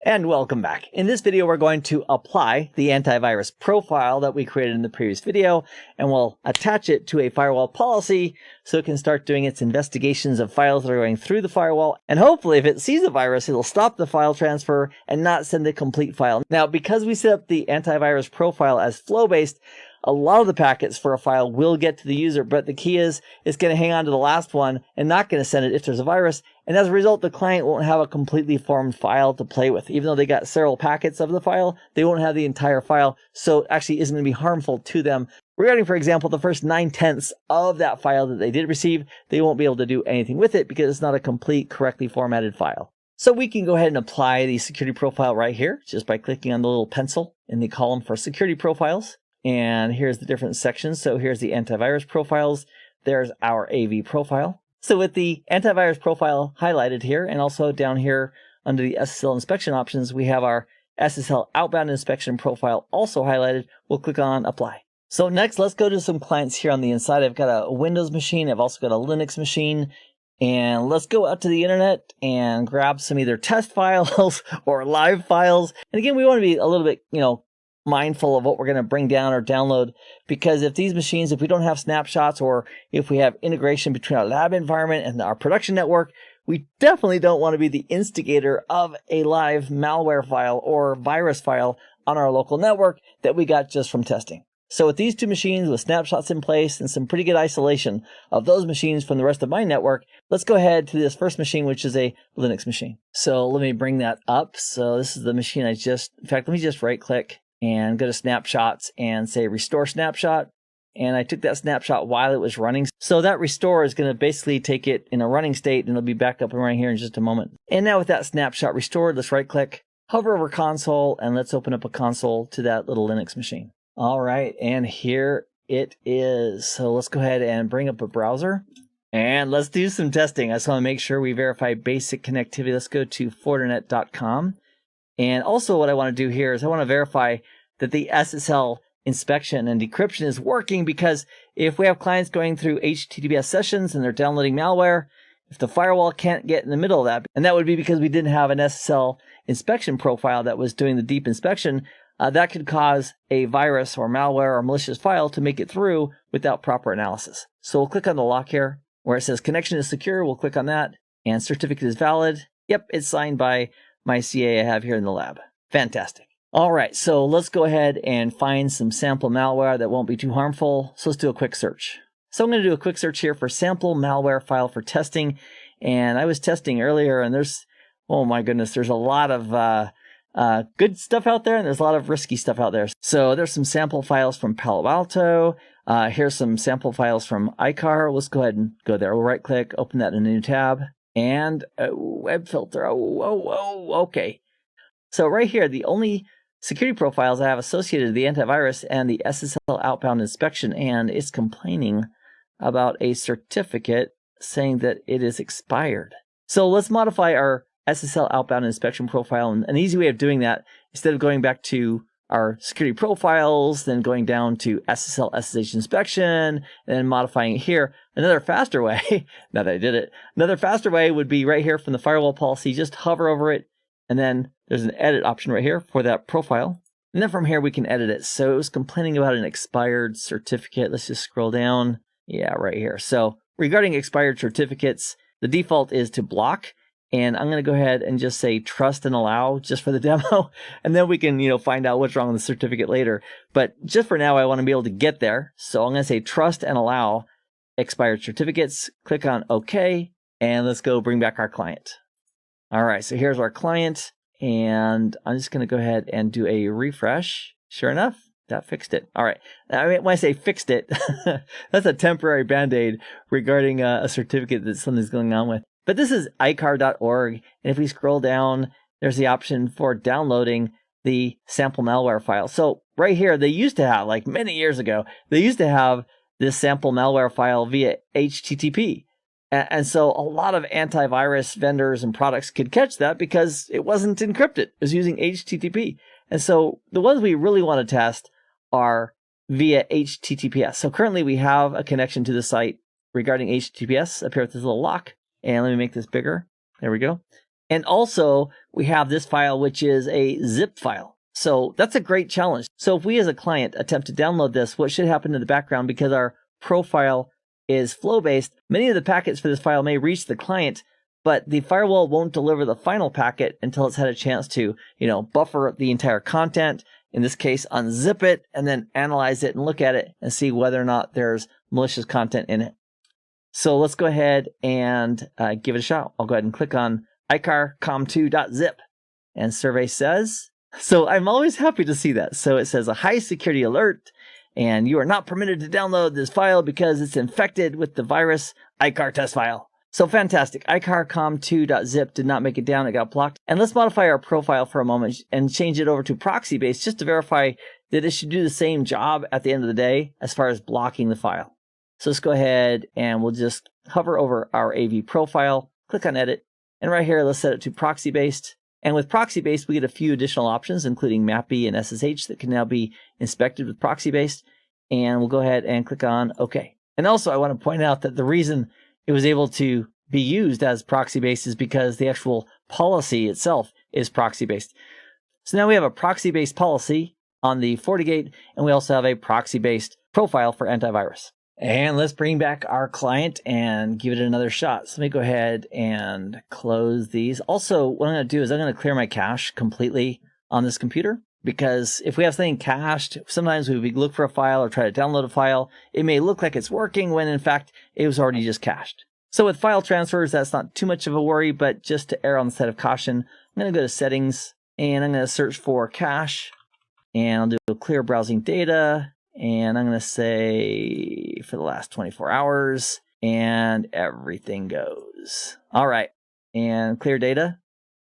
And welcome back. In this video, we're going to apply the antivirus profile that we created in the previous video, and we'll attach it to a firewall policy so it can start doing its investigations of files that are going through the firewall. And hopefully, if it sees a virus, it'll stop the file transfer and not send a complete file. Now, because we set up the antivirus profile as flow-based, a lot of the packets for a file will get to the user, but the key is it's going to hang on to the last one and not going to send it if there's a virus. And as a result, the client won't have a completely formed file to play with. Even though they got several packets of the file, they won't have the entire file, so it actually isn't going to be harmful to them. Regarding, for example, the first 9/10 of that file that they did receive, they won't be able to do anything with it because it's not a complete, correctly formatted file. So we can go ahead and apply the security profile right here, just by clicking on the little pencil in the column for security profiles. And here's the different sections. So here's the antivirus profiles. There's our AV profile. So with the antivirus profile highlighted here, and also down here under the SSL inspection options, we have our SSL outbound inspection profile also highlighted. We'll click on apply. So next, let's go to some clients here on the inside. I've got a Windows machine. I've also got a Linux machine. And let's go out to the internet and grab some either test files or live files. And again, we want to be a little bit, mindful of what we're going to bring down or download, because if these machines, if we don't have snapshots or if we have integration between our lab environment and our production network, we definitely don't want to be the instigator of a live malware file or virus file on our local network that we got just from testing. So with these two machines with snapshots in place and some pretty good isolation of those machines from the rest of my network, let's go ahead to this first machine, which is a Linux machine. So let me bring that up. So this is the machine in fact, let me just right click and go to snapshots and say restore snapshot. And I took that snapshot while it was running. So that restore is going to basically take it in a running state and it'll be back up and running here in just a moment. And now with that snapshot restored, let's right click, hover over console, and let's open up a console to that little Linux machine. All right, and here it is. So let's go ahead and bring up a browser and let's do some testing. I just want to make sure we verify basic connectivity. Let's go to Fortinet.com. And also what I want to do here is I want to verify that the SSL inspection and decryption is working, because if we have clients going through HTTPS sessions and they're downloading malware, if the firewall can't get in the middle of that, and that would be because we didn't have an SSL inspection profile that was doing the deep inspection, that could cause a virus or malware or malicious file to make it through without proper analysis. So we'll click on the lock here where it says connection is secure. We'll click on that, and certificate is valid. Yep, it's signed by my CA I have here in the lab. Fantastic. All right, so let's go ahead and find some sample malware that won't be too harmful. So let's do a quick search. So I'm going to do a quick search here for sample malware file for testing. And I was testing earlier, and oh my goodness, there's a lot of good stuff out there, and there's a lot of risky stuff out there. So there's some sample files from Palo Alto. Here's some sample files from ICAR. Let's go ahead and go there. We'll right click, open that in a new tab. And web filter. Okay. So right here, the only security profiles I have associated to the antivirus and the SSL outbound inspection, and it's complaining about a certificate saying that it is expired. So let's modify our SSL outbound inspection profile. And an easy way of doing that, instead of going back to our security profiles, then going down to SSL SSH inspection, and then modifying it here. Another faster way, now that I did it, another faster way would be right here from the firewall policy, just hover over it, and then there's an edit option right here for that profile. And then from here, we can edit it. So it was complaining about an expired certificate. Let's just scroll down. Yeah, right here. So regarding expired certificates, the default is to block. And I'm going to go ahead and just say trust and allow just for the demo. And then we can, find out what's wrong with the certificate later. But just for now, I want to be able to get there. So I'm going to say trust and allow expired certificates. Click on OK. And let's go bring back our client. All right, so here's our client. And I'm just going to go ahead and do a refresh. Sure enough, that fixed it. All right. I mean, when I say fixed it, that's a temporary Band-Aid regarding a certificate that something's going on with. But this is icar.org, and if we scroll down, there's the option for downloading the sample malware file. So right here, they used to have, like many years ago, they used to have this sample malware file via HTTP. And so a lot of antivirus vendors and products could catch that because it wasn't encrypted. It was using HTTP. And so the ones we really want to test are via HTTPS. So currently we have a connection to the site regarding HTTPS up here with this little lock. And let me make this bigger. There we go. And also we have this file, which is a zip file. So that's a great challenge. So if we as a client attempt to download this, what should happen in the background, because our profile is flow-based, many of the packets for this file may reach the client, but the firewall won't deliver the final packet until it's had a chance to, buffer the entire content, in this case, unzip it, and then analyze it and look at it and see whether or not there's malicious content in it. So let's go ahead and give it a shot. I'll go ahead and click on icarcom2.zip, and survey says, so I'm always happy to see that. So it says a high security alert, and you are not permitted to download this file because it's infected with the virus icar test file. So fantastic. icarcom2.zip did not make it down. It got blocked. And let's modify our profile for a moment and change it over to proxy based just to verify that it should do the same job at the end of the day as far as blocking the file. So let's go ahead and we'll just hover over our AV profile, click on edit, and right here, let's set it to proxy based. And with proxy based, we get a few additional options, including MAPI and SSH that can now be inspected with proxy based. And we'll go ahead and click on OK. And also, I want to point out that the reason it was able to be used as proxy based is because the actual policy itself is proxy based. So now we have a proxy based policy on the FortiGate, and we also have a proxy based profile for antivirus. And let's bring back our client and give it another shot. So let me go ahead and close these. Also, what I'm going to do is I'm going to clear my cache completely on this computer, because if we have something cached, sometimes we look for a file or try to download a file, it may look like it's working when in fact it was already just cached. So with file transfers, that's not too much of a worry, but just to err on the side of caution, I'm going to go to settings and I'm going to search for cache, and I'll do a clear browsing data. And I'm going to say for the last 24 hours, and everything goes. All right. And clear data.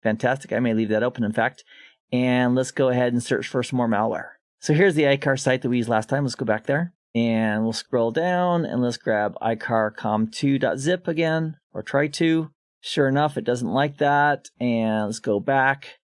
Fantastic. I may leave that open, in fact. And let's go ahead and search for some more malware. So here's the icar site that we used last time. Let's go back there. And we'll scroll down and let's grab icarcom2.zip again, or try to. Sure enough, it doesn't like that. And let's go back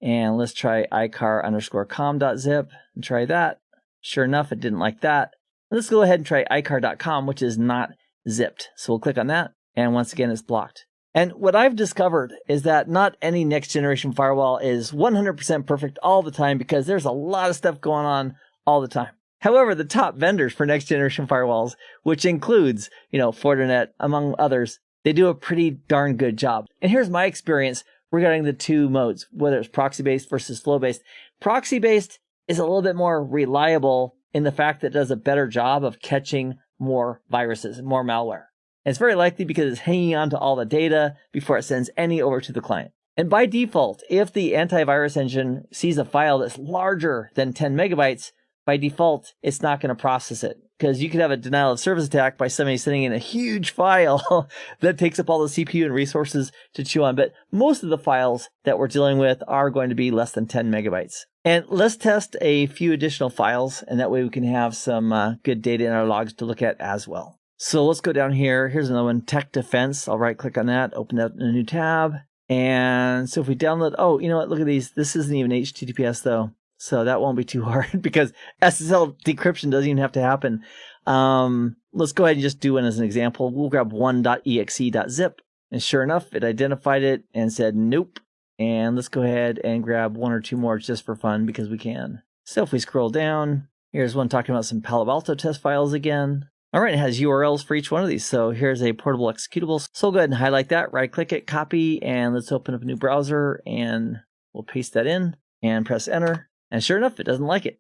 and let's try icar_com.zip and try that. Sure enough, it didn't like that. Let's go ahead and try icar.com, which is not zipped. So we'll click on that. And once again, it's blocked. And what I've discovered is that not any next generation firewall is 100% perfect all the time, because there's a lot of stuff going on all the time. However, the top vendors for next generation firewalls, which includes, Fortinet, among others, they do a pretty darn good job. And here's my experience regarding the two modes, whether it's proxy-based versus flow-based. Proxy-based is a little bit more reliable in the fact that it does a better job of catching more viruses and more malware. And it's very likely because it's hanging on to all the data before it sends any over to the client. And by default, if the antivirus engine sees a file that's larger than 10 megabytes, by default, it's not going to process it, because you could have a denial of service attack by somebody sending in a huge file that takes up all the CPU and resources to chew on. But most of the files that we're dealing with are going to be less than 10 megabytes. And let's test a few additional files, and that way we can have some good data in our logs to look at as well. So let's go down here. Here's another one, Tech Defense. I'll right click on that, open up in a new tab. And so if we download, oh, you know what? Look at these. This isn't even HTTPS though. So that won't be too hard because SSL decryption doesn't even have to happen. Let's go ahead and just do one as an example. We'll grab 1.exe.zip. And sure enough, it identified it and said nope. And let's go ahead and grab one or two more just for fun because we can. So if we scroll down, here's one talking about some Palo Alto test files again. All right, it has URLs for each one of these. So here's a portable executable. So we'll go ahead and highlight that, right click it, copy, and let's open up a new browser and we'll paste that in and press enter. And sure enough, it doesn't like it,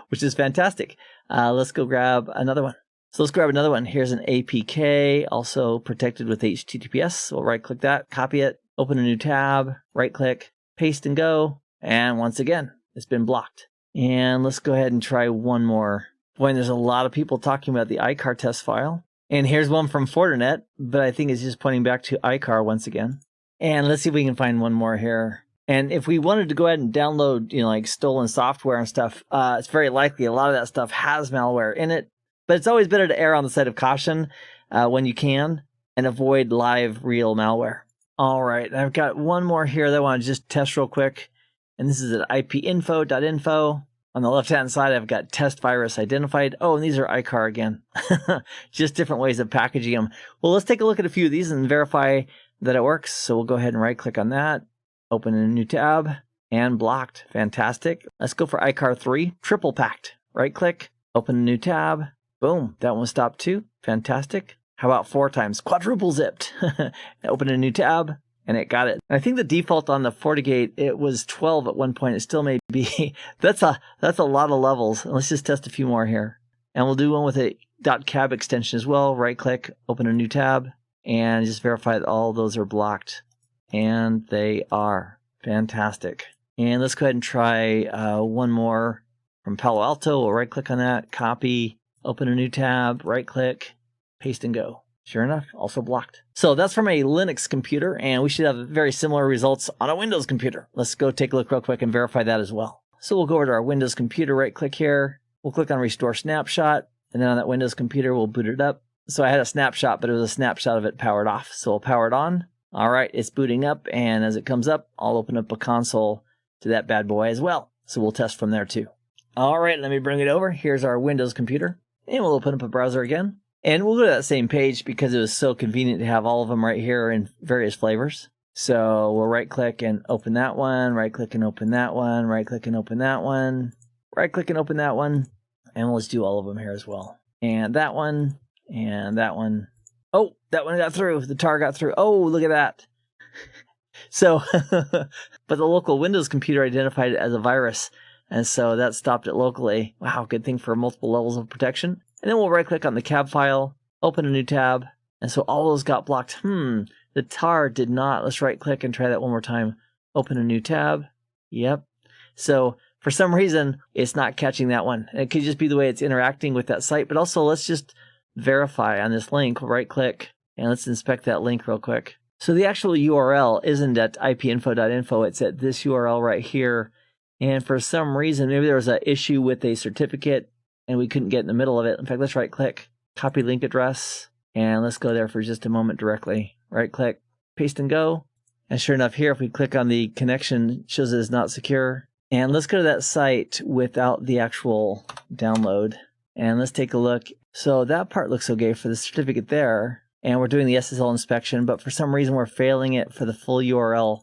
which is fantastic. Let's go grab another one. So let's grab another one. Here's an APK, also protected with HTTPS. So we'll right click that, copy it, open a new tab, right click, paste and go. And once again, it's been blocked. And let's go ahead and try one more. Boy, there's a lot of people talking about the icar test file. And here's one from Fortinet, but I think it's just pointing back to icar once again. And let's see if we can find one more here. And if we wanted to go ahead and download, like stolen software and stuff, it's very likely a lot of that stuff has malware in it. But it's always better to err on the side of caution when you can and avoid live real malware. All right, I've got one more here that I want to just test real quick. And this is at ipinfo.info. On the left-hand side, I've got test virus identified. Oh, and these are icar again. Just different ways of packaging them. Well, let's take a look at a few of these and verify that it works. So we'll go ahead and right click on that, open a new tab, and blocked. Fantastic. Let's go for ICAR 3, triple packed. Right click, open a new tab. Boom, that one stopped too. Fantastic. How about 4 times? Quadruple zipped. Open a new tab, and it got it. And I think the default on the FortiGate, it was 12 at one point. It still may be. That's a lot of levels. Let's just test a few more here. And we'll do one with a .cab extension as well. Right click, open a new tab, and just verify that all those are blocked. And they are. Fantastic. And let's go ahead and try one more from Palo Alto. We'll right click on that, copy, open a new tab, right click, paste and go. Sure enough, also blocked. So that's from a Linux computer, and we should have very similar results on a Windows computer. Let's go take a look real quick and verify that as well. So we'll go over to our Windows computer, right click here. We'll click on Restore Snapshot, and then on that Windows computer, we'll boot it up. So I had a snapshot, but it was a snapshot of it powered off. So we'll power it on. All right, it's booting up, and as it comes up, I'll open up a console to that bad boy as well. So we'll test from there too. All right, let me bring it over. Here's our Windows computer, and we'll open up a browser again. And we'll go to that same page because it was so convenient to have all of them right here in various flavors. So we'll right click and open that one, right click and open that one, right click and open that one, right click and open that one, and we'll just do all of them here as well. And that one, and that one. Oh, that one got through. The tar got through. Oh, look at that. So, but the local Windows computer identified it as a virus, and so that stopped it locally. Wow, good thing for multiple levels of protection. And then we'll right click on the cab file, open a new tab, and so all those got blocked. The tar did not. Let's right click and try that one more time. Open a new tab. Yep. So for some reason, it's not catching that one. It could just be the way it's interacting with that site, but also let's just verify on this link. We'll right click and let's inspect that link real quick. So the actual URL isn't at ipinfo.info. It's at this URL right here. And for some reason, maybe there was an issue with a certificate and we couldn't get in the middle of it. In fact, let's right click, copy link address, and let's go there for just a moment directly. Right click, paste and go. And sure enough here, if we click on the connection, it shows it is not secure. And let's go to that site without the actual download. And let's take a look. So that part looks okay for the certificate there. And we're doing the SSL inspection, but for some reason we're failing it for the full URL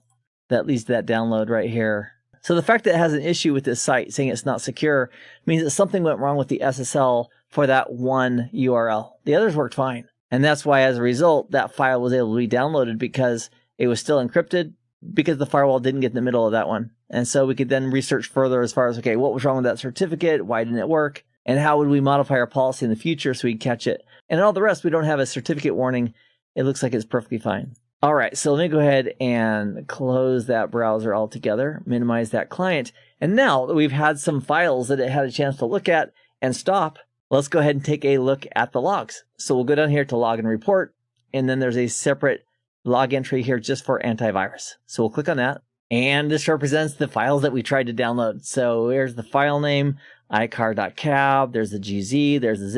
that leads to that download right here. So the fact that it has an issue with this site saying it's not secure means that something went wrong with the SSL for that one URL. The others worked fine. And that's why, as a result, that file was able to be downloaded because it was still encrypted because the firewall didn't get in the middle of that one. And so we could then research further as far as, okay, what was wrong with that certificate? Why didn't it work? And how would we modify our policy in the future so we could catch it? And all the rest, we don't have a certificate warning. It looks like it's perfectly fine. All right, so let me go ahead and close that browser altogether, minimize that client. And now that we've had some files that it had a chance to look at and stop, let's go ahead and take a look at the logs. So we'll go down here to log and report, and then there's a separate log entry here just for antivirus. So we'll click on that, and this represents the files that we tried to download. So here's the file name, icar.cab, there's the GZ, there's the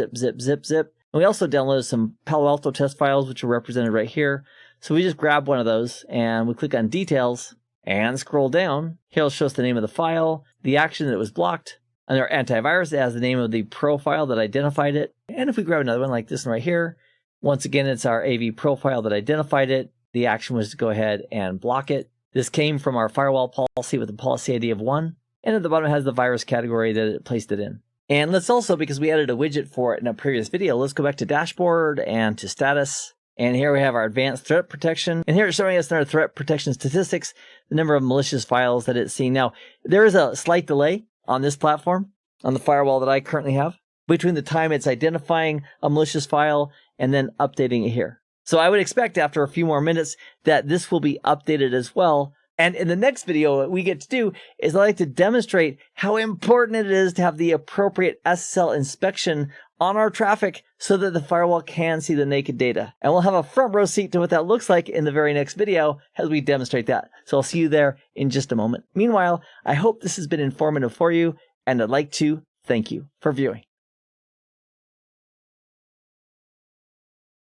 zip. And we also downloaded some Palo Alto test files, which are represented right here. So we just grab one of those and we click on details and scroll down. Here it'll show us the name of the file, the action that it was blocked. Under antivirus, it has the name of the profile that identified it. And if we grab another one like this one right here, once again, it's our AV profile that identified it. The action was to go ahead and block it. This came from our firewall policy with a policy ID of 1. And at the bottom it has the virus category that it placed it in. And let's also, because we added a widget for it in a previous video, let's go back to dashboard and to status. And here we have our advanced threat protection. And here it's showing us in our threat protection statistics, the number of malicious files that it's seen. Now, there is a slight delay on this platform, on the firewall that I currently have, between the time it's identifying a malicious file and then updating it here. So I would expect after a few more minutes that this will be updated as well. And in the next video, what we get to do is I like to demonstrate how important it is to have the appropriate SSL inspection on our traffic so that the firewall can see the naked data. And we'll have a front row seat to what that looks like in the very next video as we demonstrate that. So I'll see you there in just a moment. Meanwhile, I hope this has been informative for you, and I'd like to thank you for viewing.